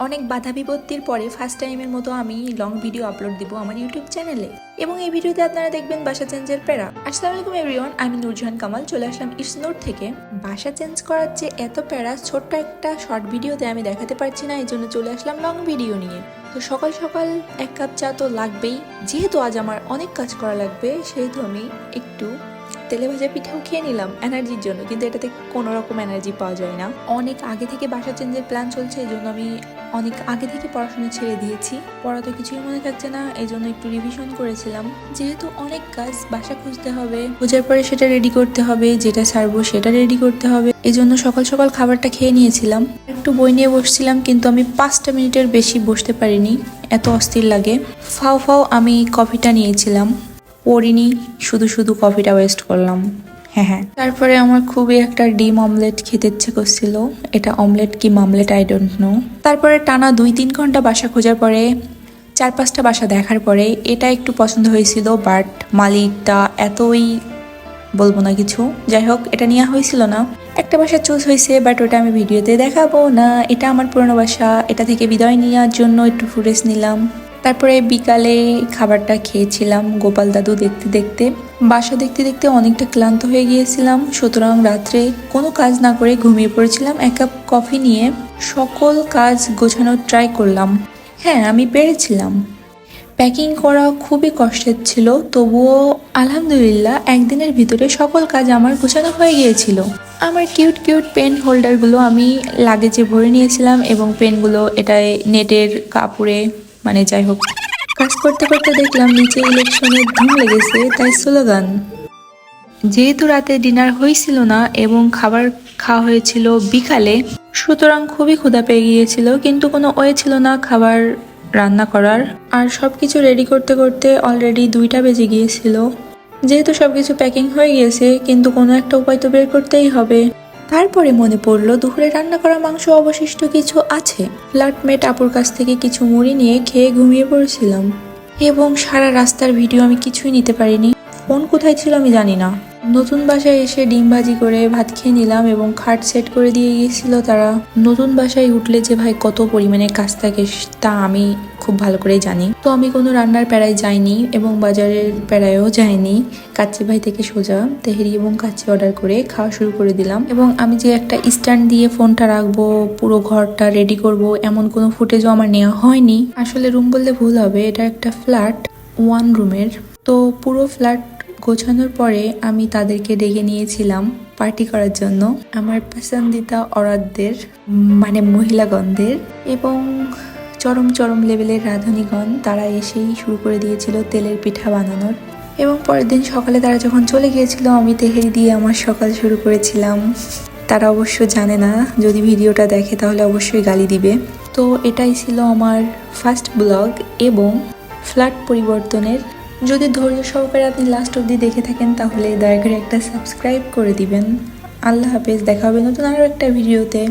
অনেক বাধা বিপত্তির পরে ফার্স্ট টাইমের মতো আমি লং ভিডিও আপলোড দিব আমার ইউটিউব চ্যানেলে এবং এই ভিডিওতে আপনারা দেখবেন বাসা চেঞ্জের প্যারা। আসসালামু আলাইকুম এভরিওয়ান, আমি নূরজাহান কামাল চলে আসলাম ইটসনুর থেকে। বাসা চেঞ্জ করার যে এত প্যারা ছোট্ট একটা শর্ট ভিডিওতে আমি দেখাতে পারছি না, এই জন্য চলে আসলাম লং ভিডিও নিয়ে। তো সকাল সকাল এক কাপ চা তো লাগবেই, যেহেতু আজ আমার অনেক কাজ করা লাগবে সেহেতু আমি একটু তেলে ভাজা পিঠাও খেয়ে নিলাম এনার্জির জন্য, কিন্তু এটাতে কোনো রকম এনার্জি পাওয়া যায় না। অনেক আগে থেকে বাসা চেঞ্জের প্ল্যান চলছে, এই জন্য আমি অনেক আগে থেকে পড়াশোনা ছেড়ে দিয়েছি। পড়া তো কিছুই মনে থাকছে না, এই জন্য একটু রিভিশন করেছিলাম। যেহেতু অনেক কাজ, বাসা খুঁজতে হবে, খোঁজার পরে সেটা রেডি করতে হবে, যেটা ছাড়বো সেটা রেডি করতে হবে, এই জন্য সকাল সকাল খাবারটা খেয়ে নিয়েছিলাম। একটু বই নিয়ে বসছিলাম, কিন্তু আমি 5টা মিনিটের বেশি বসতে পারিনি, এত অস্থির লাগে। ফাও ফাও আমি কফিটা নিয়েছিলাম, পড়িনি, শুধু শুধু কফিটা ওয়েস্ট করলাম। হ্যাঁ, তারপরে আমার খুবই একটা ডিম অমলেট খেতে ইচ্ছে করছিল। এটা অমলেট কি মামলেট আই ডোন্ট নো। তারপরে টানা 2-3 ঘন্টা বাসা খোঁজার পরে 4-5টা বাসা দেখার পরে এটা একটু পছন্দ হয়েছিল, বাট মালিকটা এতই বলবো না কিছু। যাই হোক, এটা নেওয়া হয়েছিল না। একটা বাসা চুজ হয়েছে, বাট ওটা আমি ভিডিওতে দেখাবো না। এটা আমার পুরনো বাসা, এটা থেকে বিদায় নেওয়ার জন্য একটু ফুটেজ নিলাম। তারপরে বিকালে খাবারটা খেয়েছিলাম গোপাল দাদু দেখতে দেখতে। বাসা দেখতে দেখতে অনেকটা ক্লান্ত হয়ে গিয়েছিলাম, সুতরাং রাত্রে কোনো কাজ না করে ঘুমিয়ে পড়েছিলাম। 1 কাপ কফি নিয়ে সকল কাজ গোছানোর ট্রাই করলাম। হ্যাঁ, আমি পেরেছিলাম। প্যাকিং করা খুবই কষ্টের ছিল, তবুও আলহামদুলিল্লাহ একদিনের ভিতরে সকল কাজ আমার গোছানো হয়ে গিয়েছিল। আমার কিউট কিউট পেন হোল্ডারগুলো আমি লাগেজে ভরে নিয়েছিলাম এবং পেনগুলো এটায় নেটের কাপড়ে, মানে যাই হোক। কাজ করতে করতে দেখলাম নিচে ইলেকশনের ধুম লেগেছে, তাই স্লোগান। যেহেতু রাতে ডিনার হয়েছিল না এবং খাবার খাওয়া হয়েছিল বিকালে, সুতরাং খুবই ক্ষুধা পেয়ে গিয়েছিল, কিন্তু কোনো ওয়ে ছিল না খাবার রান্না করার। আর সবকিছু রেডি করতে করতে অলরেডি 2টা বেজে গিয়েছিল। যেহেতু সবকিছু প্যাকিং হয়ে গিয়েছে, কিন্তু কোনো একটা উপায় তো বের করতেই হবে। তারপরে মনে পড়লো দুপুরে রান্না করা মাংস অবশিষ্ট কিছু আছে। ফ্ল্যাটমেট আপুর কাছ থেকে কিছু মুড়ি নিয়ে খেয়ে ঘুমিয়ে পড়েছিলাম এবং সারা রাস্তার ভিডিও আমি কিছুই নিতে পারিনি। ফোন কোথায় ছিল আমি জানি না। নতুন বাসায় এসে ডিম ভাজি করে ভাত খেয়ে নিলাম এবং খাট সেট করে দিয়ে গিয়েছিল তারা। নতুন বাসায় উঠলে যে ভাই কত পরিমাণে কাজ থাকে তা আমি খুব ভালো করেই জানি। তো আমি কোনো রান্নার প্যারায় যাইনি এবং বাজারের প্যারায়ও যাইনি। কাচ্চি ভাই থেকে সোজা তেহেরি এবং কাচ্চি অর্ডার করে খাওয়া শুরু করে দিলাম। এবং আমি যে একটা স্ট্যান্ড দিয়ে ফোনটা রাখবো, পুরো ঘরটা রেডি করব, এমন কোনো ফুটেজও আমার নেওয়া হয়নি। আসলে রুম বললে ভুল হবে, এটা একটা ফ্ল্যাট 1 রুমের। তো পুরো ফ্ল্যাট গোছানোর পরে আমি তাদেরকে ডেকে নিয়েছিলাম পার্টি করার জন্য, আমার পছন্দিতা অরাধদের, মানে মহিলাগণদের। এবং চরম চরম লেভেলের রাঁধুনিগণ তারা এসেই শুরু করে দিয়েছিল তেলের পিঠা বানানোর। এবং পরের দিন সকালে তারা যখন চলে গিয়েছিল, আমি তেহেরি দিয়ে আমার সকাল শুরু করেছিলাম। তারা অবশ্য জানে না, যদি ভিডিওটা দেখে তাহলে অবশ্যই গালি দিবে। তো এটাই ছিল আমার ফার্স্ট ব্লগ এবং ফ্ল্যাট পরিবর্তনের। যদি ধৈর্য সহকারে আপনি লাস্ট অবধি দেখে থাকেন তাহলে দয়া করে একটা সাবস্ক্রাইব করে দিবেন। আল্লাহ হাফেজ, দেখা হবে নতুন আরও একটা ভিডিওতে।